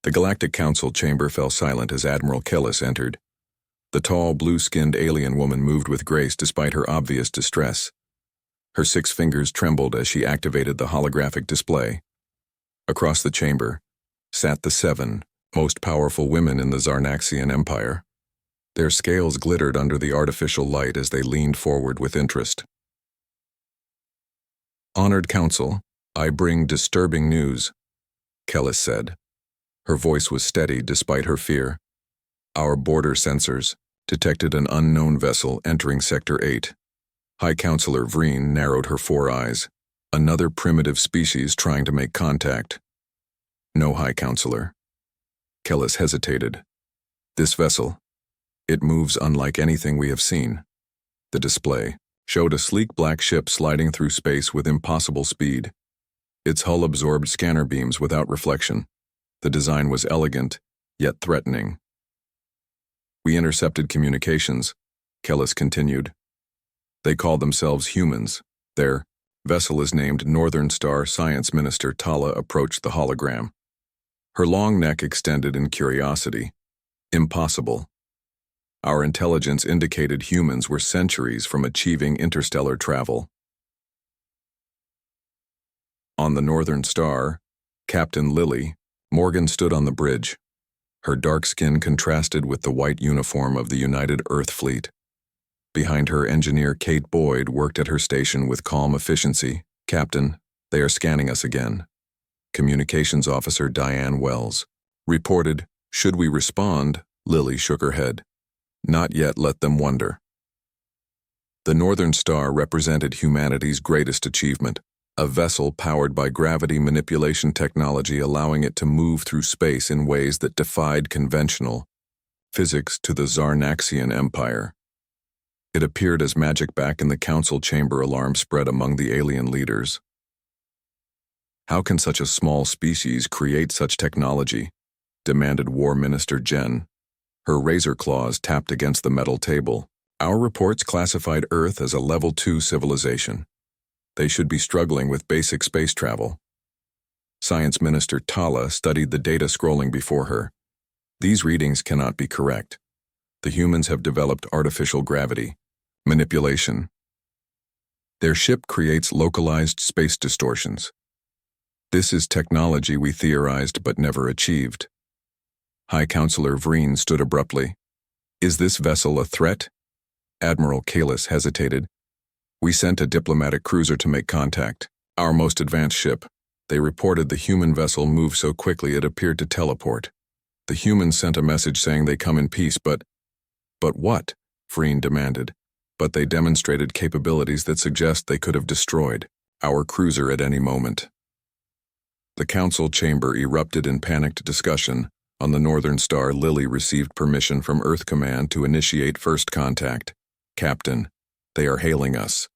The Galactic Council chamber fell silent as Admiral Kellis entered. The tall, blue-skinned alien woman moved with grace despite her obvious distress. Her 6 fingers trembled as she activated the holographic display. Across the chamber sat the 7 most powerful women in the Zarnaxian Empire. Their scales glittered under the artificial light as they leaned forward with interest. "Honored Council, I bring disturbing news," Kellis said. Her voice was steady despite her fear. "Our border sensors detected an unknown vessel entering Sector 8. High Counselor Vreen narrowed her 4 eyes. Another primitive species trying to make contact. "No, High Counselor." Kellis hesitated. "This vessel, it moves unlike anything we have seen." The display showed a sleek black ship sliding through space with impossible speed. Its hull absorbed scanner beams without reflection. The design was elegant, yet threatening. "We intercepted communications," Kellis continued. "They call themselves humans. Their vessel is named Northern Star." Science Minister Tala approached the hologram. Her long neck extended in curiosity. "Impossible. Our intelligence indicated humans were centuries from achieving interstellar travel." On the Northern Star, Captain Lily, Morgan stood on the bridge. Her dark skin contrasted with the white uniform of the United Earth Fleet. Behind her, engineer Kate Boyd worked at her station with calm efficiency. "Captain, they are scanning us again." Communications Officer Diane Wells reported. "Should we respond?" Lily shook her head. "Not yet, let them wonder." The Northern Star represented humanity's greatest achievement, a vessel powered by gravity manipulation technology allowing it to move through space in ways that defied conventional physics to the Zarnaxian Empire. It appeared as magic back in the council chamber. Alarm spread among the alien leaders. "How can such a small species create such technology?" demanded War Minister Jen. Her razor claws tapped against the metal table. "Our reports classified Earth as a Level 2 civilization. They should be struggling with basic space travel." Science Minister Tala studied the data scrolling before her. "These readings cannot be correct. The humans have developed artificial gravity manipulation. Their ship creates localized space distortions. This is technology we theorized but never achieved." High Counselor Vreen stood abruptly. "Is this vessel a threat?" Admiral Kalis hesitated. "We sent a diplomatic cruiser to make contact. Our most advanced ship. They reported the human vessel moved so quickly it appeared to teleport. The humans sent a message saying they come in peace, but..." "But what?" Vreen demanded. "But they demonstrated capabilities that suggest they could have destroyed our cruiser at any moment." The council chamber erupted in panicked discussion. On the Northern Star, Lily received permission from Earth Command to initiate first contact. "Captain, they are hailing us,"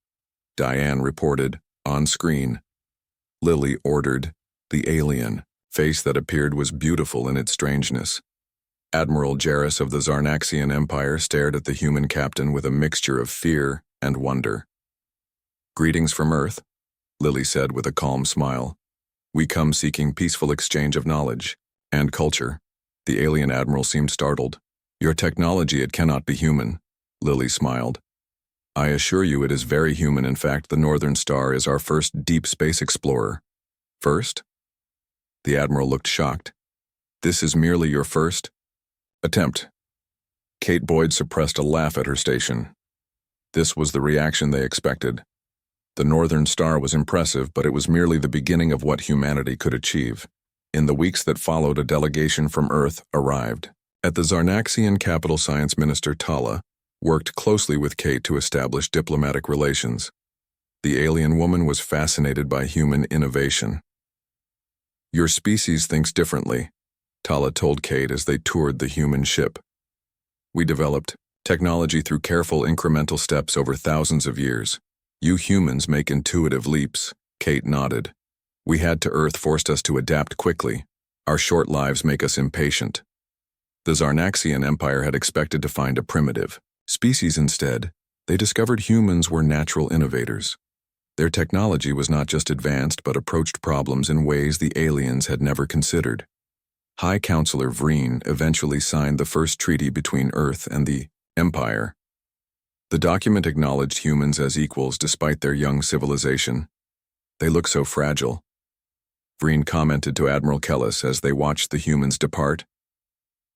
Diane reported, on screen. Lily ordered. The alien face that appeared was beautiful in its strangeness. Admiral Jarrus of the Zarnaxian Empire stared at the human captain with a mixture of fear and wonder. "Greetings from Earth," Lily said with a calm smile. "We come seeking peaceful exchange of knowledge and culture." The alien admiral seemed startled. "Your technology, it cannot be human," Lily smiled. "I assure you it is very human. In fact, the Northern Star is our first deep space explorer." "First?" The admiral looked shocked. "This is merely your first attempt." Kate Boyd suppressed a laugh at her station. This was the reaction they expected. The Northern Star was impressive, but it was merely the beginning of what humanity could achieve. In the weeks that followed, a delegation from Earth arrived. At the Zarnaxian capital, Science Minister Tala worked closely with Kate to establish diplomatic relations. The alien woman was fascinated by human innovation. "Your species thinks differently," Tala told Kate as they toured the human ship. "We developed technology through careful incremental steps over thousands of years. You humans make intuitive leaps." Kate nodded. "We had to. Earth forced us to adapt quickly. Our short lives make us impatient." The Zarnaxian Empire had expected to find a primitive species. Instead, they discovered humans were natural innovators. Their technology was not just advanced but approached problems in ways the aliens had never considered. High Counselor Vreen eventually signed the first treaty between Earth and the Empire. The document acknowledged humans as equals despite their young civilization. They look so fragile. Vreen commented to Admiral Kellis as they watched the humans depart.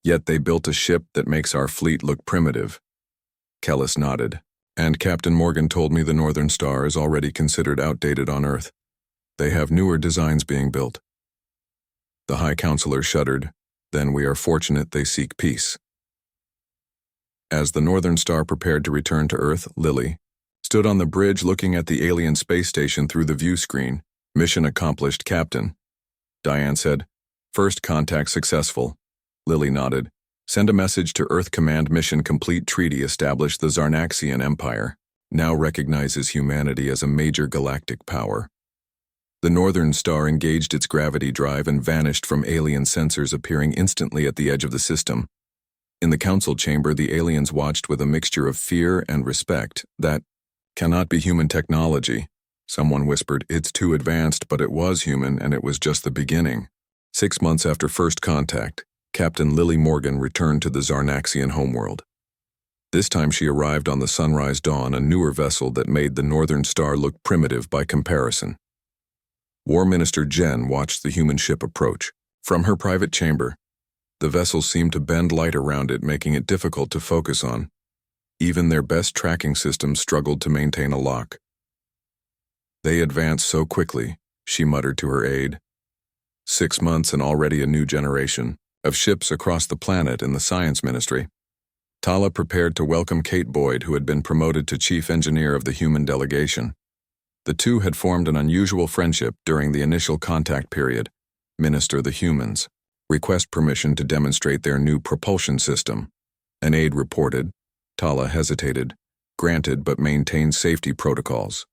Yet they built a ship that makes our fleet look primitive. Kellis nodded. And Captain Morgan told me the Northern Star is already considered outdated on Earth. They have newer designs being built. The High Counselor shuddered. Then we are fortunate they seek peace. As the Northern Star prepared to return to Earth, Lily stood on the bridge looking at the alien space station through the view screen. Mission accomplished, Captain. Diane said, First contact successful. Lily nodded. Send a message to Earth Command. Mission complete. Treaty established the Zarnaxian Empire. Now recognizes humanity as a major galactic power. The Northern Star engaged its gravity drive and vanished from alien sensors, appearing instantly at the edge of the system. In the council chamber, the aliens watched with a mixture of fear and respect. That cannot be human technology. Someone whispered, It's too advanced, but it was human, and it was just the beginning. 6 months after first contact, Captain Lily Morgan returned to the Zarnaxian homeworld. This time she arrived on the Sunrise Dawn, a newer vessel that made the Northern Star look primitive by comparison. War Minister Jen watched the human ship approach. From her private chamber, the vessel seemed to bend light around it, making it difficult to focus on. Even their best tracking systems struggled to maintain a lock. They advanced so quickly, she muttered to her aide. 6 months and already a new generation of ships across the planet in the Science Ministry. Tala prepared to welcome Kate Boyd, who had been promoted to chief engineer of the human delegation. The two had formed an unusual friendship during the initial contact period. Minister the humans. Request permission to demonstrate their new propulsion system. An aide reported. Tala hesitated. Granted, but maintained safety protocols.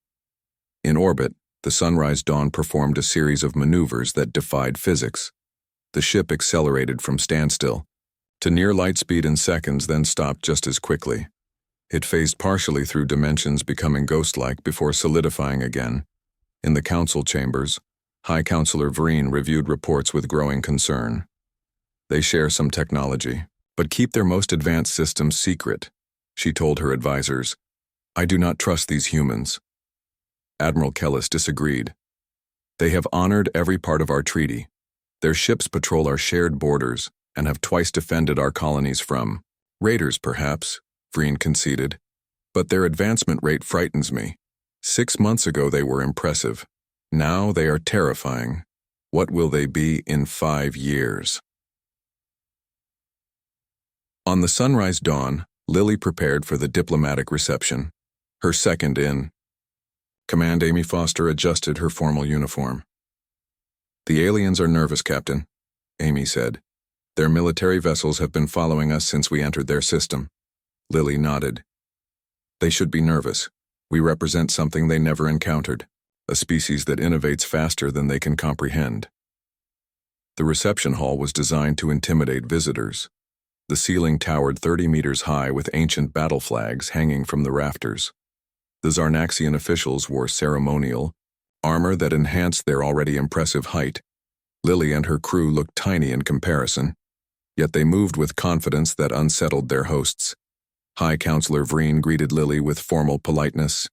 In orbit, the Sunrise Dawn performed a series of maneuvers that defied physics. The ship accelerated from standstill to near light speed in seconds, then stopped just as quickly. It phased partially through dimensions, becoming ghost-like before solidifying again. In the council chambers, High Counselor Vreen reviewed reports with growing concern. They share some technology, but keep their most advanced systems secret, she told her advisors. I do not trust these humans. Admiral Kellis disagreed. They have honored every part of our treaty. Their ships patrol our shared borders and have twice defended our colonies from raiders, perhaps, Vreen conceded. But their advancement rate frightens me. 6 months ago they were impressive. Now they are terrifying. What will they be in 5 years? On the Sunrise Dawn, Lily prepared for the diplomatic reception. Her second in command, Amy Foster, adjusted her formal uniform. The aliens are nervous, Captain, Amy said. Their military vessels have been following us since we entered their system. Lily nodded. They should be nervous. We represent something they never encountered, a species that innovates faster than they can comprehend. The reception hall was designed to intimidate visitors. The ceiling towered 30 meters high with ancient battle flags hanging from the rafters. The Zarnaxian officials wore ceremonial armor that enhanced their already impressive height. Lily and her crew looked tiny in comparison, yet they moved with confidence that unsettled their hosts. High Counselor Vreen greeted Lily with formal politeness.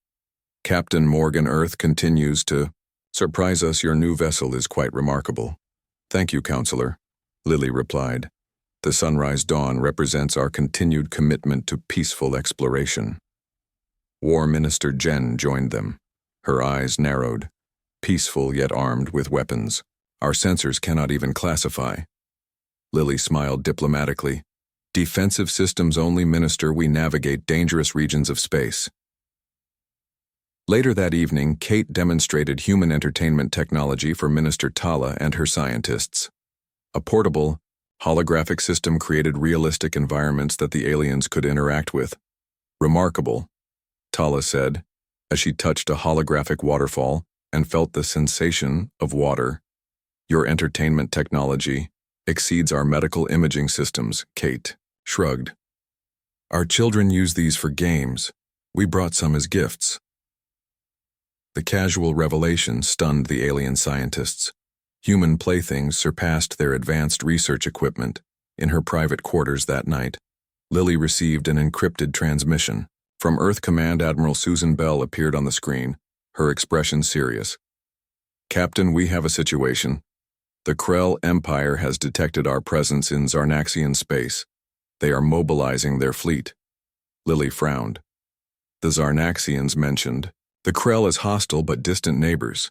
Captain Morgan Earth continues to surprise us. Your new vessel is quite remarkable. Thank you, Counselor, Lily replied. The Sunrise Dawn represents our continued commitment to peaceful exploration. War Minister Jen joined them. Her eyes narrowed. Peaceful yet armed with weapons. Our sensors cannot even classify. Lily smiled diplomatically. Defensive systems only, Minister. We navigate dangerous regions of space. Later that evening, Kate demonstrated human entertainment technology for Minister Tala and her scientists. A portable, holographic system created realistic environments that the aliens could interact with. Remarkable, Tala said, as she touched a holographic waterfall and felt the sensation of water. Your entertainment technology exceeds our medical imaging systems, Kate shrugged. Our children use these for games. We brought some as gifts. The casual revelation stunned the alien scientists. Human playthings surpassed their advanced research equipment. In her private quarters that night, Lily received an encrypted transmission. From Earth Command, Admiral Susan Bell appeared on the screen, her expression serious. "Captain, we have a situation. The Krell Empire has detected our presence in Zarnaxian space. They are mobilizing their fleet." Lily frowned. The Zarnaxians mentioned. "The Krell is hostile but distant neighbors."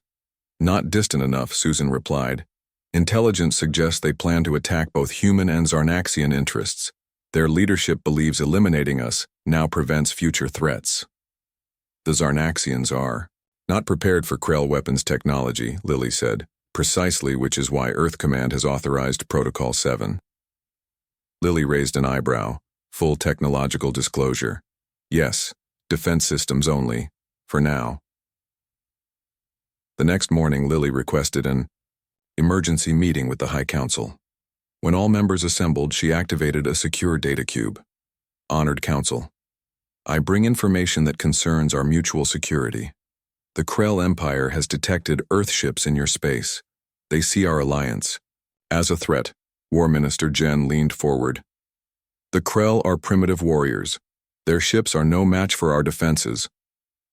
"Not distant enough," Susan replied. "Intelligence suggests they plan to attack both human and Zarnaxian interests. Their leadership believes eliminating us now prevents future threats." "The Zarnaxians are not prepared for Krell weapons technology," Lily said, "precisely which is why Earth Command has authorized Protocol 7. Lily raised an eyebrow. Full technological disclosure. "Yes, defense systems only, for now." The next morning, Lily requested an emergency meeting with the High Council. When all members assembled, she activated a secure data cube. "Honored Council, I bring information that concerns our mutual security. The Krell Empire has detected Earth ships in your space. They see our alliance as a threat." War Minister Jen leaned forward. "The Krell are primitive warriors. Their ships are no match for our defenses."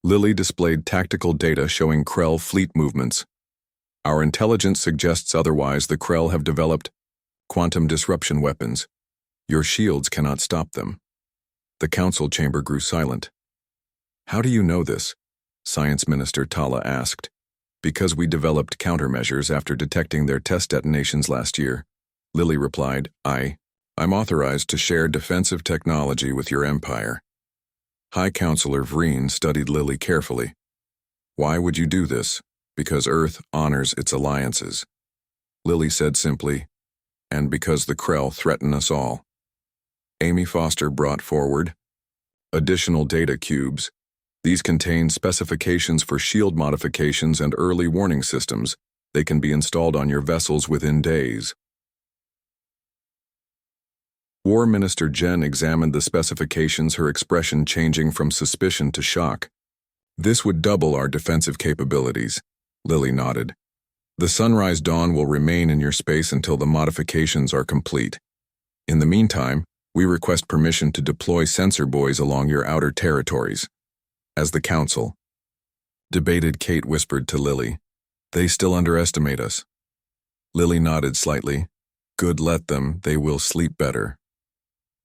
Lily displayed tactical data showing Krell fleet movements. "Our intelligence suggests otherwise. The Krell have developed quantum disruption weapons. Your shields cannot stop them." The council chamber grew silent. "How do you know this?" Science Minister Tala asked. "Because we developed countermeasures after detecting their test detonations last year." Lily replied, I'm authorized to share defensive technology with your empire." High Counselor Vreen studied Lily carefully. "Why would you do this?" "Because Earth honors its alliances." Lily said simply, "And because the Krell threaten us all." Amy Foster brought forward additional data cubes. These contain specifications for shield modifications and early warning systems. They can be installed on your vessels within days. War Minister Jen examined the specifications, her expression changing from suspicion to shock. "This would double our defensive capabilities." Lily nodded. "The Sunrise Dawn will remain in your space until the modifications are complete. In the meantime, we request permission to deploy sensor buoys along your outer territories." As the council debated, Kate whispered to Lily, "They still underestimate us." Lily nodded slightly. "Good, let them. They will sleep better."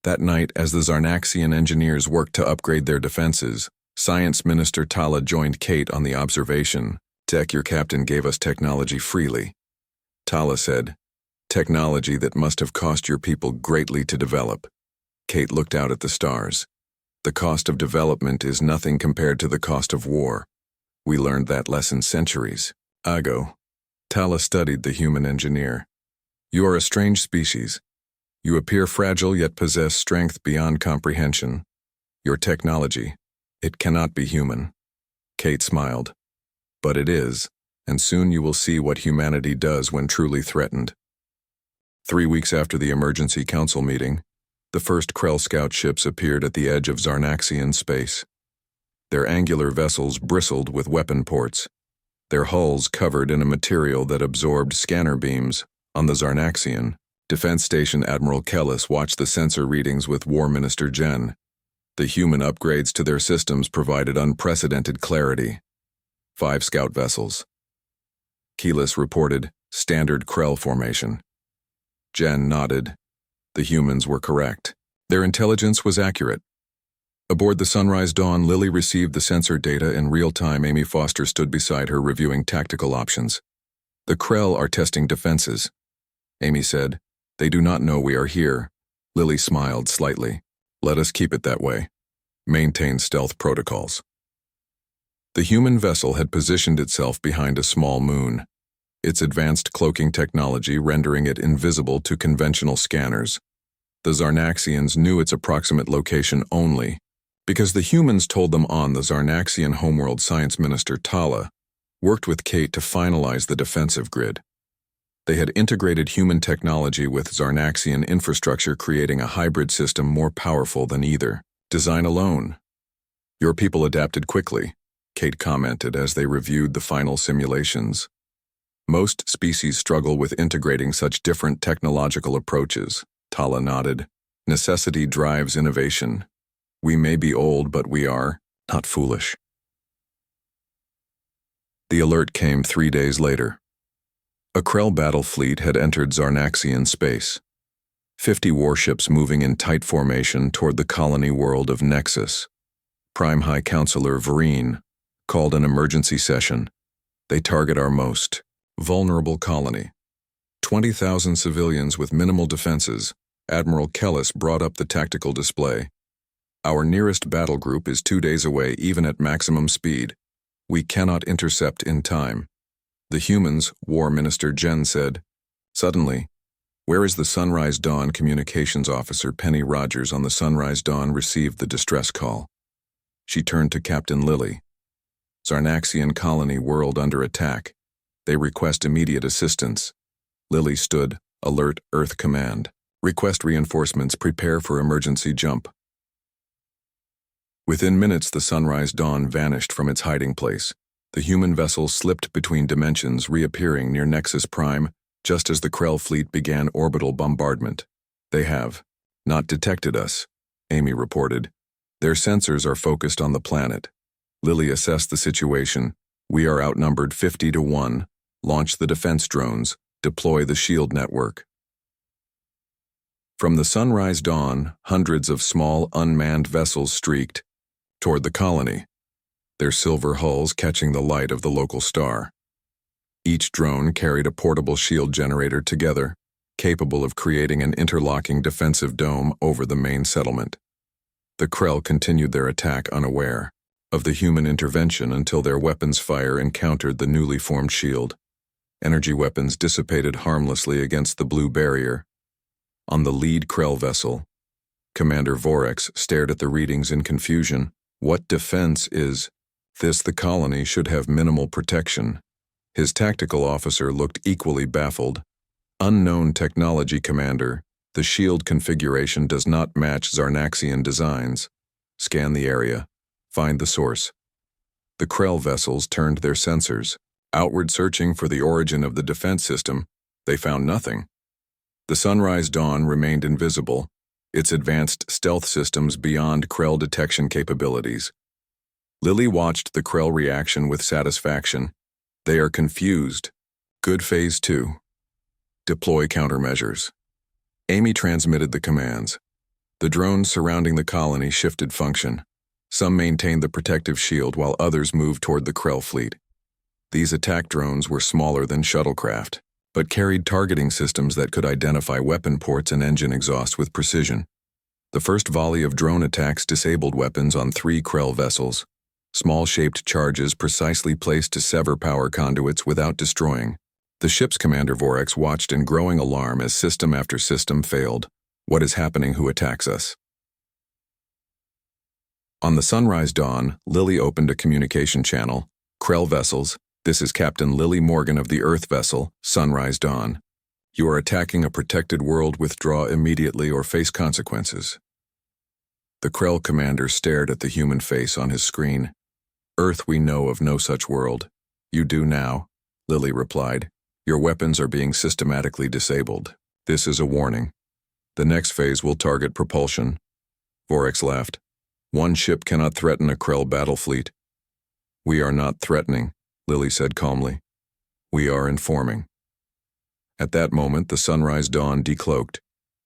That night, as the Zarnaxian engineers worked to upgrade their defenses, Science Minister Tala joined Kate on the observation. Your captain gave us technology freely." Tala said, "Technology that must have cost your people greatly to develop." Kate looked out at the stars. "The cost of development is nothing compared to the cost of war. We learned that lesson centuries ago." Tala studied the human engineer. "You are a strange species. You appear fragile yet possess strength beyond comprehension. Your technology, it cannot be human." Kate smiled. "But it is, and soon you will see what humanity does when truly threatened." 3 weeks after the emergency council meeting, the first Krell scout ships appeared at the edge of Zarnaxian space. Their angular vessels bristled with weapon ports, their hulls covered in a material that absorbed scanner beams. On the Zarnaxian Defense Station, Admiral Kellis watched the sensor readings with War Minister Jen. The human upgrades to their systems provided unprecedented clarity. 5 scout vessels. Kellis reported standard Krell formation. Jen nodded. The humans were correct. Their intelligence was accurate. Aboard the Sunrise Dawn, Lily received the sensor data in real time. Amy Foster stood beside her, reviewing tactical options. "The Krell are testing defenses," Amy said. "They do not know we are here." Lily smiled slightly. "Let us keep it that way. Maintain stealth protocols." The human vessel had positioned itself behind a small moon, its advanced cloaking technology rendering it invisible to conventional scanners. The Zarnaxians knew its approximate location only because the humans told them on. The Zarnaxian Homeworld Science Minister Tala worked with Kate to finalize the defensive grid. They had integrated human technology with Zarnaxian infrastructure, creating a hybrid system more powerful than either design alone. "Your people adapted quickly," Kate commented as they reviewed the final simulations. Most species struggle with integrating such different technological approaches. Tala nodded. Necessity drives innovation. We may be old, but we are not foolish. The alert came 3 days later. A Krell battle fleet had entered Zarnaxian space. 50 warships moving in tight formation toward the colony world of Nexus. Prime High Counselor Vereen called an emergency session. They target our most vulnerable colony. 20,000 civilians with minimal defenses. Admiral Kellis brought up the tactical display. Our nearest battle group is 2 days away, even at maximum speed. We cannot intercept in time. The humans, War Minister Jen said. Suddenly, where is the Sunrise Dawn communications officer? Penny Rogers on the Sunrise Dawn received the distress call. She turned to Captain Lily. Zarnaxian colony world under attack. They request immediate assistance. Lily stood, alert, Earth command. Request reinforcements, prepare for emergency jump. Within minutes, the Sunrise Dawn vanished from its hiding place. The human vessel slipped between dimensions, reappearing near Nexus Prime, just as the Krell fleet began orbital bombardment. They have not detected us, Amy reported. Their sensors are focused on the planet. Lily assessed the situation. We are outnumbered 50 to 1. Launch the defense drones. Deploy the shield network. From the Sunrise Dawn, hundreds of small, unmanned vessels streaked toward the colony, their silver hulls catching the light of the local star. Each drone carried a portable shield generator together, capable of creating an interlocking defensive dome over the main settlement. The Krell continued their attack unaware of the human intervention until their weapons fire encountered the newly formed shield. Energy weapons dissipated harmlessly against the blue barrier. On the lead Krell vessel, Commander Vorex stared at the readings in confusion. What defense is this? The colony should have minimal protection. His tactical officer looked equally baffled. Unknown technology, Commander. The shield configuration does not match Zarnaxian designs. Scan the area. Find the source. The Krell vessels turned their sensors, outward searching for the origin of the defense system. They found nothing. The Sunrise Dawn remained invisible, its advanced stealth systems beyond Krell detection capabilities. Lily watched the Krell reaction with satisfaction. They are confused. Good. Phase 2. Deploy countermeasures. Amy transmitted the commands. The drones surrounding the colony shifted function. Some maintained the protective shield while others moved toward the Krell fleet. These attack drones were smaller than shuttlecraft, but carried targeting systems that could identify weapon ports and engine exhaust with precision. The first volley of drone attacks disabled weapons on 3 Krell vessels, small-shaped charges precisely placed to sever power conduits without destroying. The ship's commander Vorex watched in growing alarm as system after system failed. What is happening? Who attacks us? On the Sunrise Dawn, Lily opened a communication channel. Krell vessels. This is Captain Lily Morgan of the Earth vessel, Sunrise Dawn. You are attacking a protected world. Withdraw immediately or face consequences. The Krell commander stared at the human face on his screen. Earth, we know of no such world. You do now, Lily replied. Your weapons are being systematically disabled. This is a warning. The next phase will target propulsion. Vorex laughed. One ship cannot threaten a Krell battle fleet. We are not threatening, Lily said calmly. We are informing. At that moment, the Sunrise Dawn decloaked.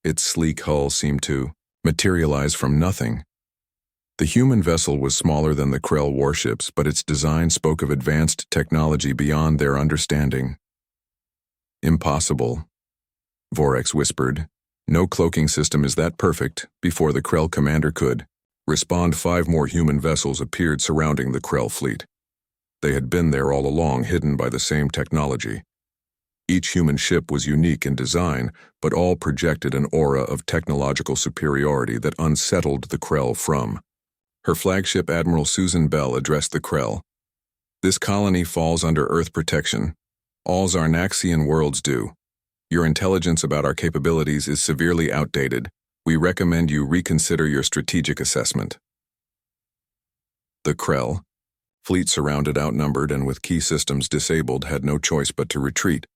Its sleek hull seemed to materialize from nothing. The human vessel was smaller than the Krell warships, but its design spoke of advanced technology beyond their understanding. Impossible, Vorex whispered. No cloaking system is that perfect. Before the Krell commander could respond, 5 more human vessels appeared surrounding the Krell fleet. They had been there all along, hidden by the same technology. Each human ship was unique in design, but all projected an aura of technological superiority that unsettled the Krell from. Her flagship, Admiral Susan Bell, addressed the Krell. This colony falls under Earth protection. All Zarnaxian worlds do. Your intelligence about our capabilities is severely outdated. We recommend you reconsider your strategic assessment. The Krell, Fleet surrounded, outnumbered, and with key systems disabled, had no choice but to retreat.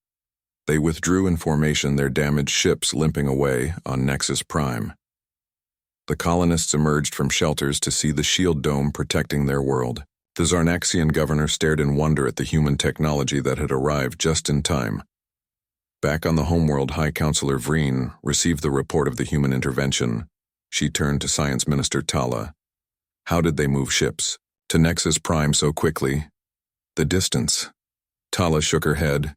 They withdrew in formation, their damaged ships limping away on Nexus Prime. The colonists emerged from shelters to see the shield dome protecting their world. The Zarnaxian governor stared in wonder at the human technology that had arrived just in time. Back on the homeworld, High Counselor Vreen received the report of the human intervention. She turned to Science Minister Tala. How did they move ships to Nexus Prime so quickly? The distance. Tala shook her head.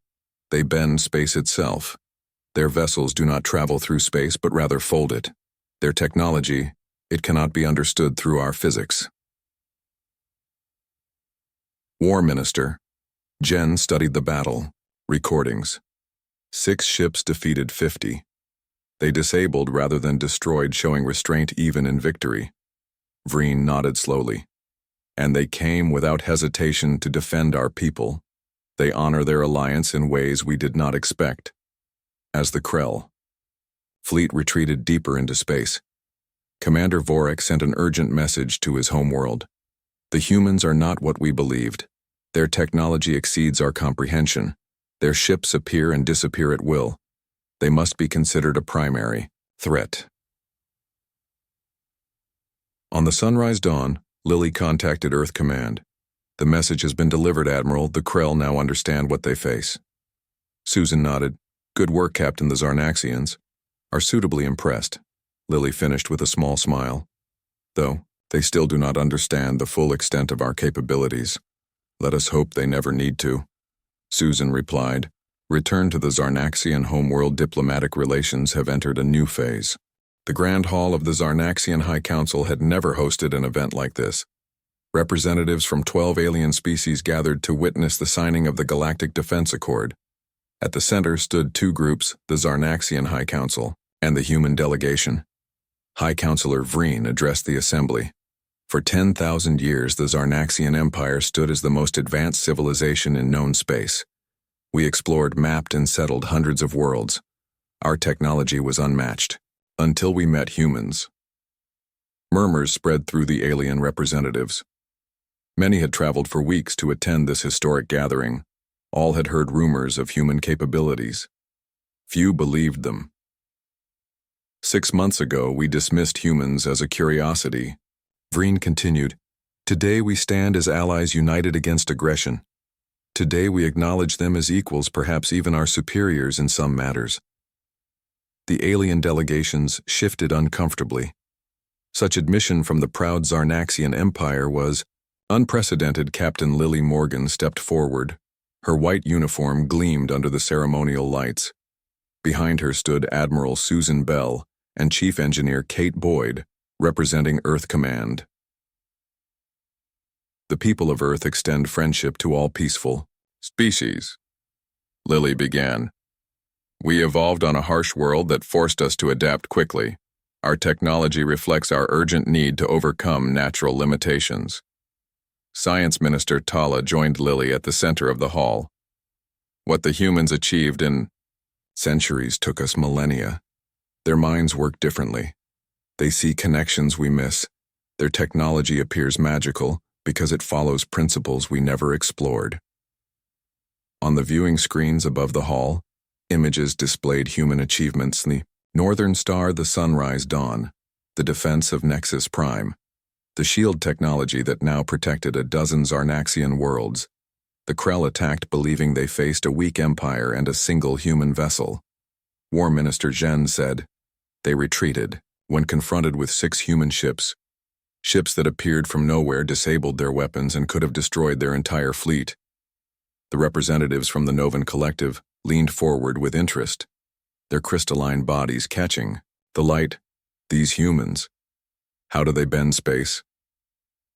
They bend space itself. Their vessels do not travel through space, but rather fold it. Their technology, it cannot be understood through our physics. War Minister. Jen studied the battle. Recordings. 6 ships defeated 50. They disabled rather than destroyed, showing restraint even in victory. Vreen nodded slowly. And they came without hesitation to defend our people. They honor their alliance in ways we did not expect. As the Krell. Fleet retreated deeper into space. Commander Vorik sent an urgent message to his homeworld. The humans are not what we believed. Their technology exceeds our comprehension. Their ships appear and disappear at will. They must be considered a primary threat. On the sunrise dawn, Lily contacted Earth Command. The message has been delivered, Admiral. The Krell now understand what they face. Susan nodded. Good work, Captain. The Zarnaxians are suitably impressed. Lily finished with a small smile. Though, they still do not understand the full extent of our capabilities. Let us hope they never need to. Susan replied. Return to the Zarnaxian homeworld. Diplomatic relations have entered a new phase. The Grand Hall of the Zarnaxian High Council had never hosted an event like this. Representatives from 12 alien species gathered to witness the signing of the Galactic Defense Accord. At the center stood 2 groups, the Zarnaxian High Council and the human delegation. High Counselor Vreen addressed the assembly. For 10,000 years, the Zarnaxian Empire stood as the most advanced civilization in known space. We explored, mapped, and settled hundreds of worlds. Our technology was unmatched, until we met humans. Murmurs spread through the alien representatives. Many had traveled for weeks to attend this historic gathering. All had heard rumors of human capabilities. Few believed them. 6 months ago, we dismissed humans as a curiosity. Vreen continued, Today we stand as allies united against aggression. Today we acknowledge them as equals, perhaps even our superiors in some matters. The alien delegations shifted uncomfortably. Such admission from the proud Zarnaxian Empire was unprecedented. Captain Lily Morgan stepped forward. Her white uniform gleamed under the ceremonial lights. Behind her stood Admiral Susan Bell and Chief Engineer Kate Boyd, representing Earth Command. The people of Earth extend friendship to all peaceful species. Lily began. We evolved on a harsh world that forced us to adapt quickly. Our technology reflects our urgent need to overcome natural limitations. Science Minister Tala joined Lily at the center of the hall. What the humans achieved in centuries took us millennia. Their minds work differently. They see connections we miss. Their technology appears magical because it follows principles we never explored. On the viewing screens above the hall, images displayed human achievements: the Northern Star, the Sunrise Dawn, the defense of Nexus Prime, the shield technology that now protected a dozen Zarnaxian worlds. The Krell attacked believing they faced a weak empire and a single human vessel. War Minister Jen said, they retreated when confronted with 6 human ships. Ships that appeared from nowhere disabled their weapons and could have destroyed their entire fleet. The representatives from the Novan Collective leaned forward with interest, their crystalline bodies catching the light. These humans, how do they bend space?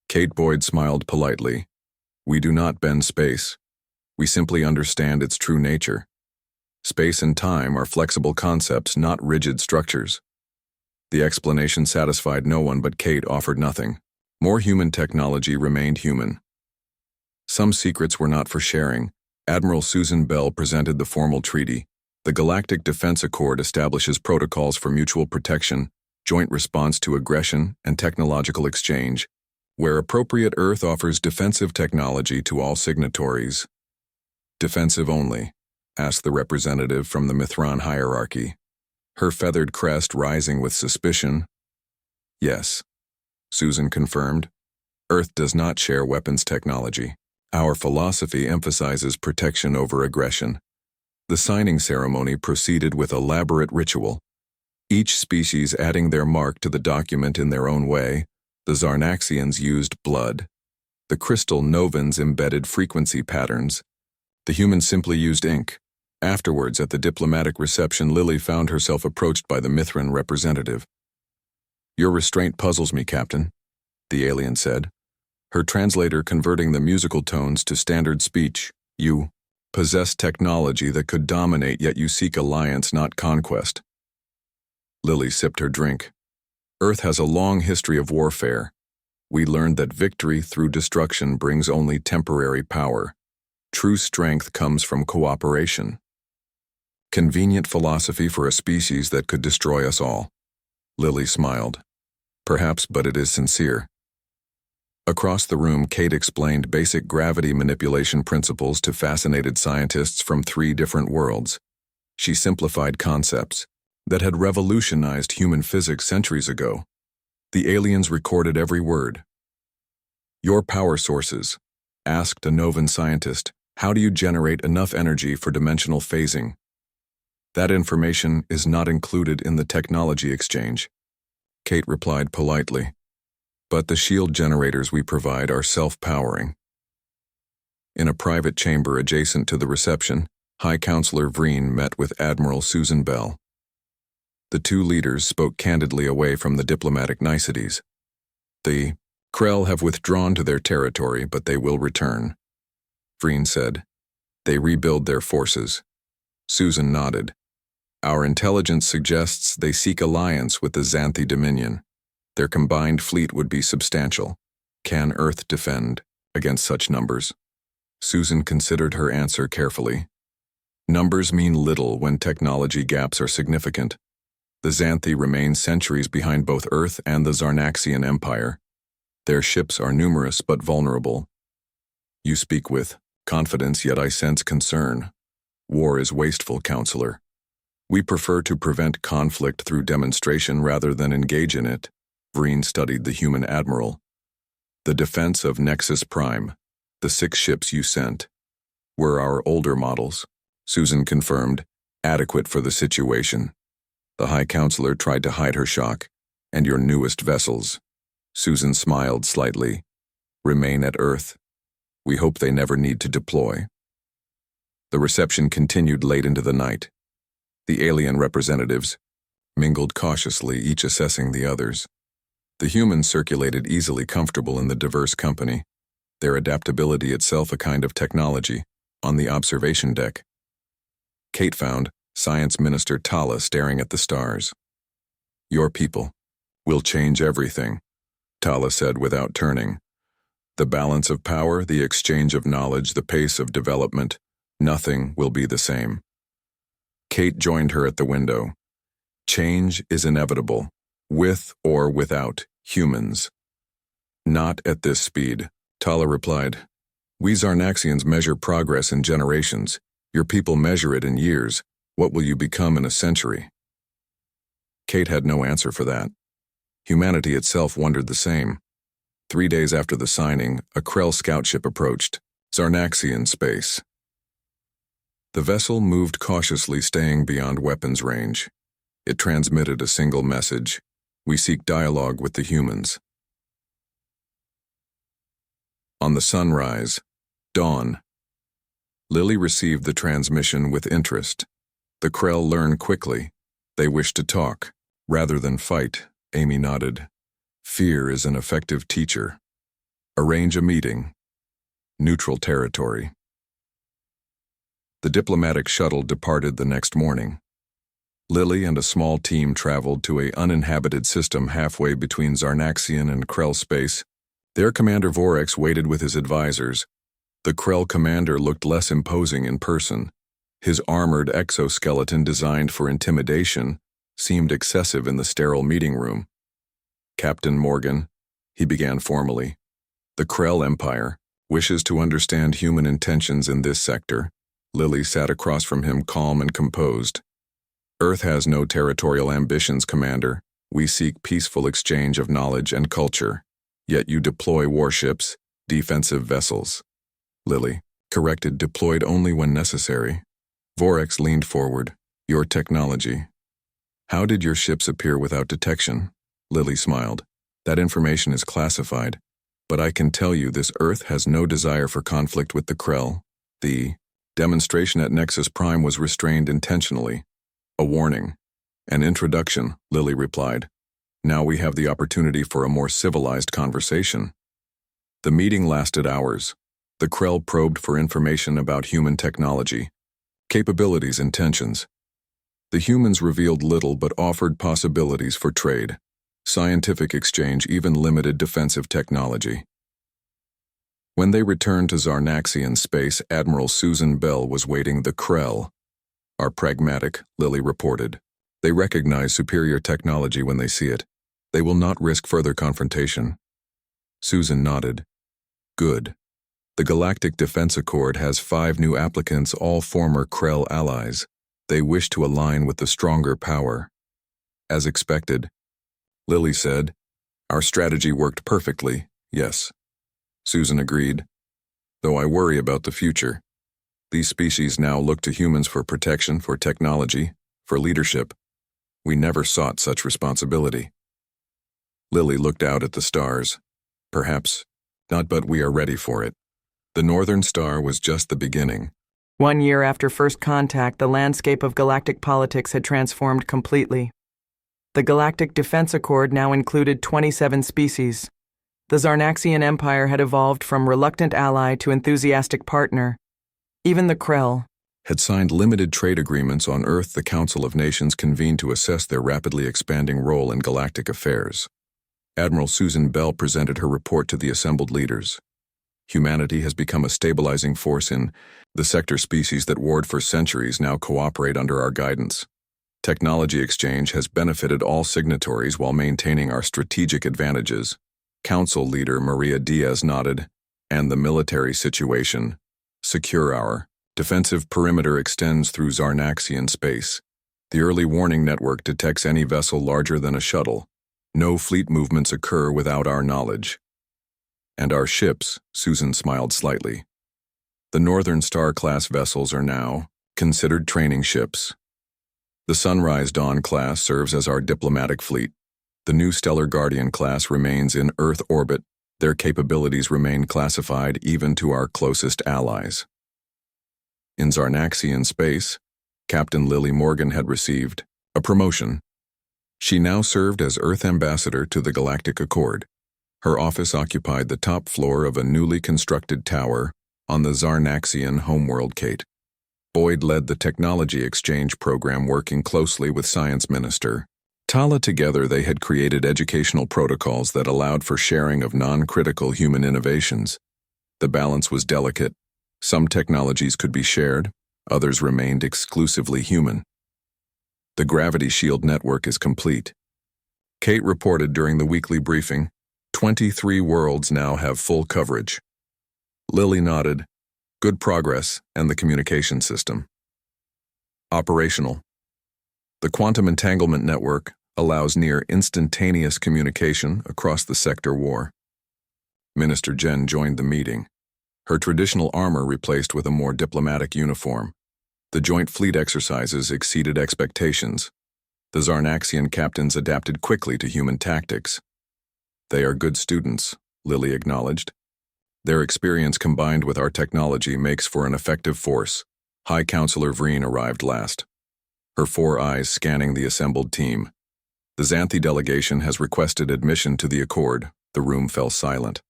Kate Boyd smiled politely. We do not bend space. We simply understand its true nature. Space and time are flexible concepts, not rigid structures. The explanation satisfied no one, but Kate offered nothing. More human technology remained human. Some secrets were not for sharing. Admiral Susan Bell presented the formal treaty. The Galactic Defense Accord establishes protocols for mutual protection, joint response to aggression, and technological exchange. Where appropriate, Earth offers defensive technology to all signatories. Defensive only? Asked the representative from the Mithran hierarchy, her feathered crest rising with suspicion. Yes, Susan confirmed. Earth does not share weapons technology. Our philosophy emphasizes protection over aggression. The signing ceremony proceeded with elaborate ritual, each species adding their mark to the document in their own way. The Zarnaxians used blood. The crystal Novans embedded frequency patterns. The humans simply used ink. Afterwards, at the diplomatic reception, Lily found herself approached by the Mithran representative. "Your restraint puzzles me, Captain," the alien said, her translator converting the musical tones to standard speech. "You possess technology that could dominate, yet you seek alliance, not conquest." Lily sipped her drink. Earth has a long history of warfare. We learned that victory through destruction brings only temporary power. True strength comes from cooperation. Convenient philosophy for a species that could destroy us all. Lily smiled. Perhaps, but it is sincere. Across the room, Kate explained basic gravity manipulation principles to fascinated scientists from 3 different worlds. She simplified concepts that had revolutionized human physics centuries ago. The aliens recorded every word. "Your power sources," asked a Novan scientist. "How do you generate enough energy for dimensional phasing?" "That information is not included in the technology exchange," Kate replied politely. "But the shield generators we provide are self-powering." In a private chamber adjacent to the reception, High Counselor Vreen met with Admiral Susan Bell. The 2 leaders spoke candidly away from the diplomatic niceties. "The Krell have withdrawn to their territory, but they will return," Vreen said. "They rebuild their forces." Susan nodded. "Our intelligence suggests they seek alliance with the Xanthi Dominion. Their combined fleet would be substantial. Can Earth defend against such numbers?" Susan considered her answer carefully. "Numbers mean little when technology gaps are significant. The Xanthi remain centuries behind both Earth and the Zarnaxian Empire. Their ships are numerous but vulnerable." "You speak with confidence, yet I sense concern. War is wasteful, Counselor. We prefer to prevent conflict through demonstration rather than engage in it." Vreen studied the human admiral. "The defense of Nexus Prime, the 6 ships you sent, were our older models," Susan confirmed, "adequate for the situation." The High Counselor tried to hide her shock. "And your newest vessels?" Susan smiled slightly. "Remain at Earth. We hope they never need to deploy." The reception continued late into the night. The alien representatives mingled cautiously, each assessing the others. The humans circulated easily, comfortable in the diverse company, their adaptability itself a kind of technology, on the observation deck. Kate found Science Minister Tala staring at the stars. "Your people will change everything," Tala said without turning. "The balance of power, the exchange of knowledge, the pace of development, nothing will be the same." Kate joined her at the window. "Change is inevitable, with or without humans." "Not at this speed," Tala replied. "We Zarnaxians measure progress in generations. Your people measure it in years. What will you become in a century?" Kate had no answer for that. Humanity itself wondered the same. 3 days after the signing, a Krell scout ship approached, Zarnaxian space. The vessel moved cautiously, staying beyond weapons range. It transmitted a single message: "We seek dialogue with the humans." On the sunrise, dawn. Lily received the transmission with interest. The Krell learn quickly. They wish to talk, rather than fight, Amy nodded. "Fear is an effective teacher." Arrange a meeting. Neutral territory. The diplomatic shuttle departed the next morning. Lily and a small team traveled to an uninhabited system halfway between Zarnaxian and Krell space. There Commander Vorex waited with his advisors. The Krell commander looked less imposing in person. His armored exoskeleton, designed for intimidation, seemed excessive in the sterile meeting room. "Captain Morgan," he began formally, The Krell Empire wishes to understand human intentions in this sector. Lily sat across from him, calm and composed. Earth has no territorial ambitions, Commander. We seek peaceful exchange of knowledge and culture. Yet you deploy warships, defensive vessels. Lily corrected, deployed only when necessary. Vorex leaned forward. Your technology. How did your ships appear without detection? Lily smiled. That information is classified. But I can tell you this Earth has no desire for conflict with the Krell. The demonstration at Nexus Prime was restrained intentionally. A warning. An introduction, Lily replied. Now we have the opportunity for a more civilized conversation. The meeting lasted hours. The Krell probed for information about human technology, capabilities, intentions. The humans revealed little but offered possibilities for trade, scientific exchange, even limited defensive technology. When they returned to Zarnaxian space, Admiral Susan Bell was waiting. The Krell are pragmatic, Lily reported. They recognize superior technology when they see it. They will not risk further confrontation. Susan nodded. Good. The Galactic Defense Accord has 5 new applicants, all former Krell allies. They wish to align with the stronger power. As expected, Lily said, our strategy worked perfectly, yes. Susan agreed. Though I worry about the future. These species now look to humans for protection, for technology, for leadership. We never sought such responsibility. Lily looked out at the stars. Perhaps not, but we are ready for it. The Northern Star was just the beginning. 1 year after first contact, the landscape of galactic politics had transformed completely. The Galactic Defense Accord now included 27 species. The Zarnaxian Empire had evolved from reluctant ally to enthusiastic partner. Even the Krell had signed limited trade agreements on Earth. The Council of Nations convened to assess their rapidly expanding role in galactic affairs. Admiral Susan Bell presented her report to the assembled leaders. Humanity has become a stabilizing force in the sector. Species that warred for centuries now cooperate under our guidance. Technology exchange has benefited all signatories while maintaining our strategic advantages. Council leader Maria Diaz nodded. And the military situation. Secure. Our defensive perimeter extends through Zarnaxian space. The early warning network detects any vessel larger than a shuttle. No fleet movements occur without our knowledge. And our ships, Susan smiled slightly. The Northern Star-class vessels are now considered training ships. The Sunrise Dawn class serves as our diplomatic fleet. The new Stellar Guardian class remains in Earth orbit. Their capabilities remain classified even to our closest allies. In Zarnaxian space, Captain Lily Morgan had received a promotion. She now served as Earth Ambassador to the Galactic Accord. Her office occupied the top floor of a newly constructed tower on the Zarnaxian homeworld Kate. Boyd led the technology exchange program, working closely with Science Minister Tala. Together they had created educational protocols that allowed for sharing of non-critical human innovations. The balance was delicate. Some technologies could be shared, others remained exclusively human. The gravity shield network is complete. Kate reported during the weekly briefing. 23 worlds now have full coverage. Lily nodded. Good progress, and the communication system. Operational. The quantum entanglement network allows near instantaneous communication across the sector war. Minister Jen joined the meeting. Her traditional armor replaced with a more diplomatic uniform. The joint fleet exercises exceeded expectations. The Zarnaxian captains adapted quickly to human tactics. They are good students, Lily acknowledged. Their experience combined with our technology makes for an effective force. High Counselor Vreen arrived last, her 4 eyes scanning the assembled team. The Xanthi delegation has requested admission to the Accord. The room fell silent.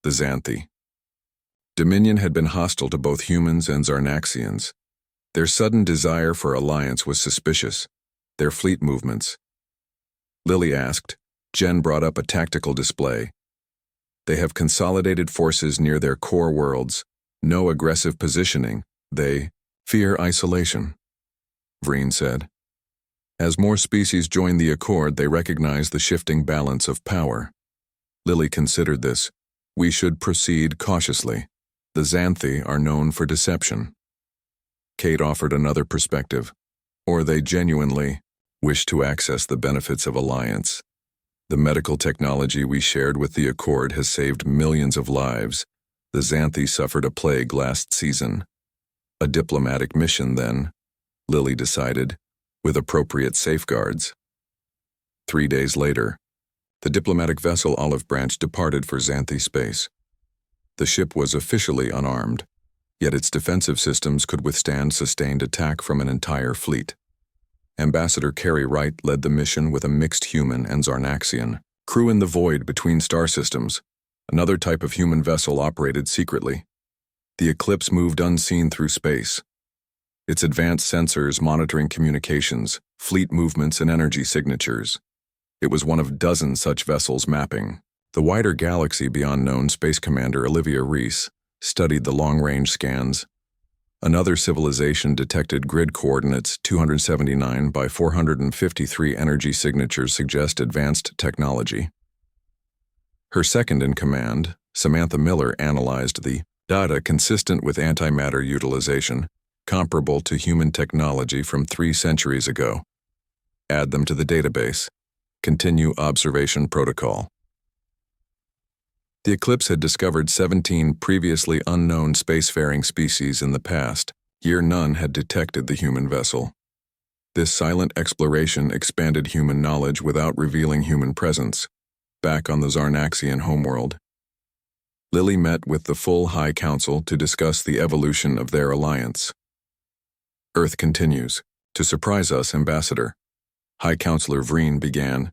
The Xanthi Dominion had been hostile to both humans and Zarnaxians. Their sudden desire for alliance was suspicious. Their fleet movements. Lily asked. Jen brought up a tactical display. They have consolidated forces near their core worlds. No aggressive positioning. They fear isolation, Vreen said. As more species join the Accord, they recognize the shifting balance of power. Lily considered this. We should proceed cautiously. The Xanthi are known for deception. Kate offered another perspective. Or they genuinely wish to access the benefits of alliance. The medical technology we shared with the Accord has saved millions of lives. The Xanthi suffered a plague last season. A diplomatic mission, then, Lily decided, with appropriate safeguards. 3 days later, the diplomatic vessel Olive Branch departed for Xanthi space. The ship was officially unarmed, yet its defensive systems could withstand sustained attack from an entire fleet. Ambassador Carrie Wright led the mission with a mixed human and Zarnaxian crew in the void between star systems. Another type of human vessel operated secretly. The Eclipse moved unseen through space, its advanced sensors monitoring communications, fleet movements, and energy signatures. It was one of dozens such vessels mapping the wider galaxy beyond known. Space Commander Olivia Reese studied the long-range scans. Another civilization detected grid coordinates 279 by 453 energy signatures suggest advanced technology. Her second-in-command, Samantha Miller, analyzed the data consistent with antimatter utilization, comparable to human technology from 3 centuries ago. Add them to the database. Continue observation protocol. The Eclipse had discovered 17 previously unknown spacefaring species in the past. Yet none had detected the human vessel. This silent exploration expanded human knowledge without revealing human presence. Back on the Zarnaxian homeworld, Lily met with the full High Council to discuss the evolution of their alliance. Earth continues. To surprise us, Ambassador, High Counselor Vreen began.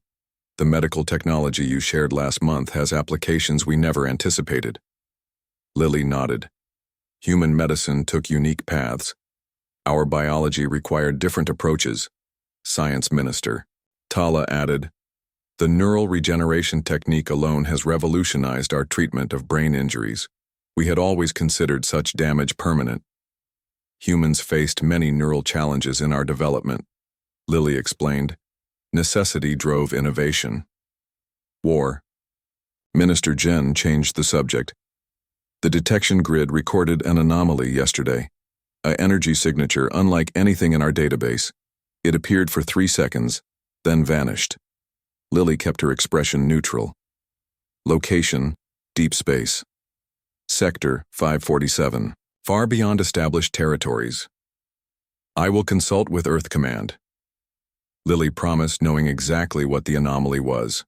The medical technology you shared last month has applications we never anticipated. Lily nodded. Human medicine took unique paths. Our biology required different approaches. Science Minister Tala added, the neural regeneration technique alone has revolutionized our treatment of brain injuries. We had always considered such damage permanent. Humans faced many neural challenges in our development. Lily explained. Necessity drove innovation. War. Minister Jen changed the subject. The detection grid recorded an anomaly yesterday. An energy signature unlike anything in our database. It appeared for 3 seconds, then vanished. Lily kept her expression neutral. Location, deep space. Sector 547, far beyond established territories. I will consult with Earth Command. Lily promised, knowing exactly what the anomaly was.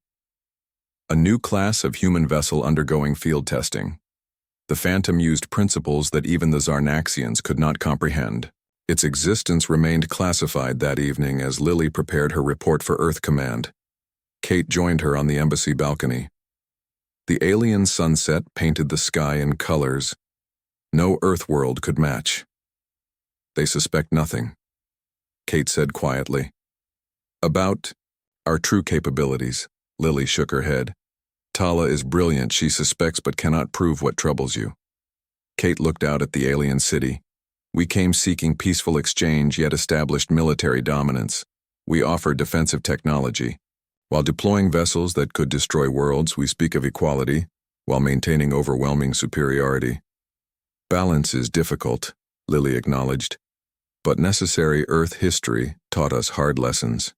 A new class of human vessel undergoing field testing. The Phantom used principles that even the Zarnaxians could not comprehend. Its existence remained classified that evening as Lily prepared her report for Earth Command. Kate joined her on the embassy balcony. The alien sunset painted the sky in colors no Earth world could match. They suspect nothing, Kate said quietly. About our true capabilities, Lily shook her head. Tala is brilliant, she suspects but cannot prove what troubles you. Kate looked out at the alien city. We came seeking peaceful exchange yet established military dominance. We offer defensive technology. While deploying vessels that could destroy worlds, we speak of equality, while maintaining overwhelming superiority. Balance is difficult, Lily acknowledged, but necessary. Earth history taught us hard lessons.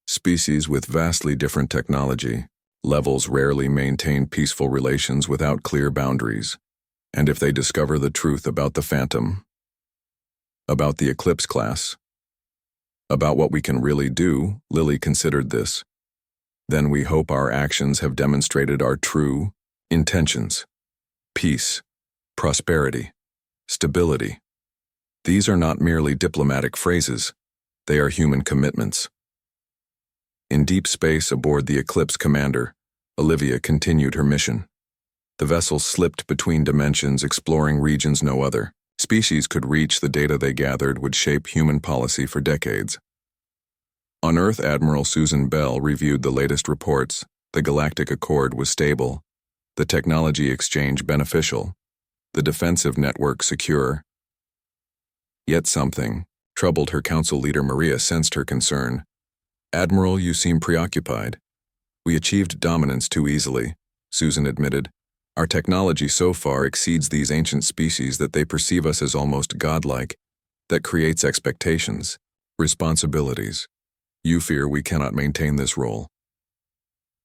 Species with vastly different technology levels rarely maintain peaceful relations without clear boundaries. And if they discover the truth about the Phantom, about the Eclipse class, about what we can really do, Lily considered this. Then we hope our actions have demonstrated our true intentions. Peace, prosperity, stability. These are not merely diplomatic phrases, they are human commitments. In deep space aboard the Eclipse commander, Olivia continued her mission. The vessel slipped between dimensions, exploring regions no other species could reach. The data they gathered would shape human policy for decades. On Earth, Admiral Susan Bell reviewed the latest reports. The Galactic Accord was stable, the technology exchange beneficial, the defensive network secure. Yet something troubled her. Council leader Maria sensed her concern. Admiral, you seem preoccupied. We achieved dominance too easily, Susan admitted. Our technology so far exceeds these ancient species that they perceive us as almost godlike. That creates expectations, responsibilities. You fear we cannot maintain this role.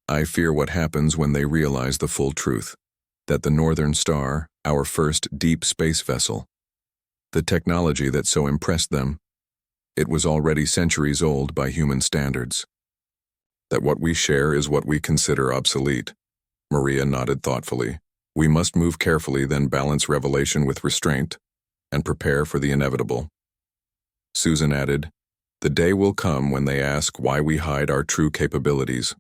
I fear what happens when they realize the full truth, that the Northern Star, our first deep space vessel, the technology that so impressed them, it was already centuries old by human standards. That what we share is what we consider obsolete. Maria nodded thoughtfully. We must move carefully, then balance revelation with restraint, and prepare for the inevitable. Susan added, the day will come when they ask why we hide our true capabilities.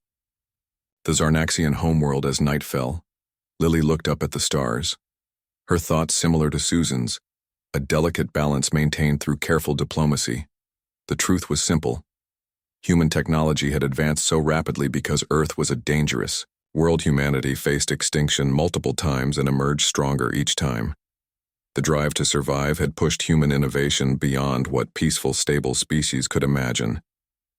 The Zarnaxian homeworld as night fell. Lily looked up at the stars. Her thoughts similar to Susan's, a delicate balance maintained through careful diplomacy. The truth was simple. Human technology had advanced so rapidly because Earth was a dangerous. World humanity faced extinction multiple times and emerged stronger each time. The drive to survive had pushed human innovation beyond what peaceful, stable species could imagine.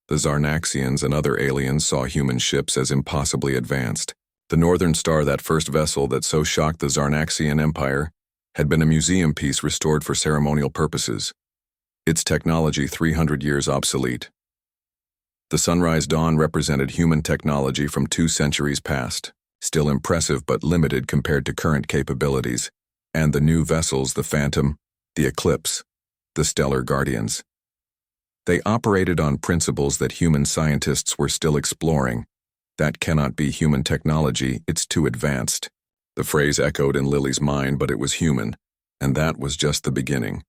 The Zarnaxians and other aliens saw human ships as impossibly advanced. The Northern Star, that first vessel that so shocked the Zarnaxian Empire, had been a museum piece restored for ceremonial purposes. Its technology 300 years obsolete. The Sunrise Dawn represented human technology from 2 centuries past, still impressive but limited compared to current capabilities. And the new vessels, the Phantom, the Eclipse, the Stellar Guardians. They operated on principles that human scientists were still exploring. That cannot be human technology, it's too advanced. The phrase echoed in Lily's mind, but it was human, and that was just the beginning.